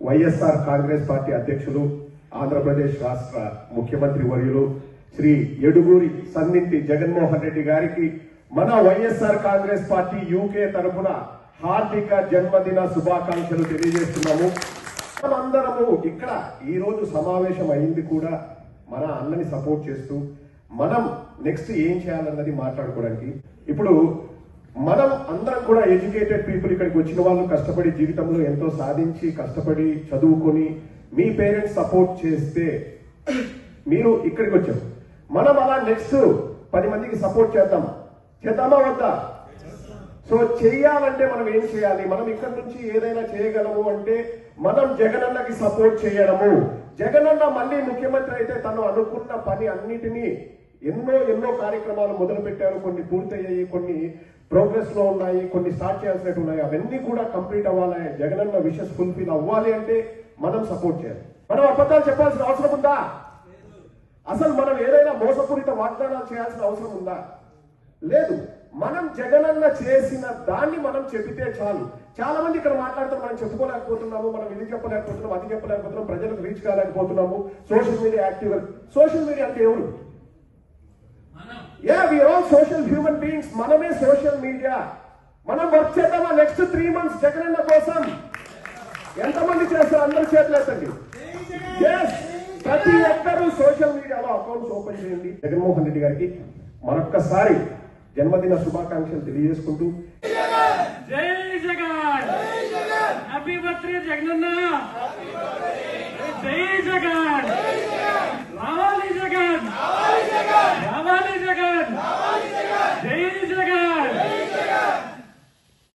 YSR Congress party అధ్యక్షులు ఆంధ్రప్రదేశ్ రాష్ట్ర ముఖ్యమంత్రి వర్యులు శ్రీ యడుగూరి సన్నింటి జగన్మోహన్ రెడ్డి గారికి మన వైఎస్ఆర్ కాంగ్రెస్ పార్టీ యూకే తరఫున హార్దిక జన్మదిన శుభాకాంక్షలు తెలియజేస్తున్నాము. మనమందరము ఇక్కడ ఈ రోజు సమావేశం అయింది కూడా మన అన్నని సపోర్ట్ చేస్తూ మనం నెక్స్ట్ ఏం చేయాలన్నది మాట్లాడుకోవడానికి. ఇప్పుడు మనం అందరం కూడా ఎడ్యుకేటెడ్ పీపుల్, ఇక్కడికి వచ్చిన వాళ్ళు కష్టపడి జీవితంలో ఎంతో సాధించి కష్టపడి చదువుకొని మీ పేరెంట్స్ సపోర్ట్ చేస్తే మీరు ఇక్కడికి వచ్చారు. మనం అలా నెక్స్ట్ 10 మందికి సపోర్ట్ చేద్దామా వద్దా? సో చెయ్యాలంటే మనం ఏం చేయాలి? మనం ఇక్కడ నుంచి ఏదైనా చేయగలము అంటే మనం జగనన్నకి సపోర్ట్ చేయడము. జగనన్న మళ్ళీ ముఖ్యమంత్రి అయితే తను అనుకున్న పని అన్నిటినీ ఎన్నో కార్యక్రమాలు మొదలు పెట్టారు. కొన్ని పూర్తయ్యాయి, కొన్ని ప్రోగ్రెస్ లో ఉన్నాయి, కొన్ని స్టార్ట్ చేయాల్సినట్టు ఉన్నాయి. అవన్నీ కూడా కంప్లీట్ అవ్వాలి. జగనన్న విషెస్ ఫుల్ఫిల్ అవ్వాలి అంటే మనం సపోర్ట్ చేయాలి. మనం అబద్ధాలు చెప్పాల్సిన అవసరం ఉందా? అసలు మనం ఏదైనా మోసపూరిత వాగ్దానాలు చేయాల్సిన అవసరం ఉందా? లేదు. మనం జగనన్న చేసిన దాన్ని మనం చెబితే చాలు. చాలా మంది ఇక్కడ మాట్లాడుతూ మనం చెప్పుకోలేకపోతున్నాము, మనం ఇది చెప్పలేకపోతున్నాం, అది చెప్పలేకపోతున్నాం, ప్రజలకు రీచ్ కాలేకపోతున్నాము. Social media active. Social media అంటే ఎవరు? we are all social human beings. మనమే సోషల్ మీడియా. మనం వర్క్ చేద్దామా నెక్స్ట్ 3 months జగనన్న కోసం? ఎంతమంది చేస్తారు? అందరూ చేతులు ఎత్తండి. ప్రతి ఒక్కరూ సోషల్ మీడియాలో అకౌంట్స్ ఓపెన్ చేయండి. జగన్మోహన్ రెడ్డి గారికి మరొక్కసారి జన్మదిన శుభాకాంక్షలు తెలియజేసుకుంటూ జై జగన్, హ్యాపీ బర్త్డే జగనన్న, జై జగన్.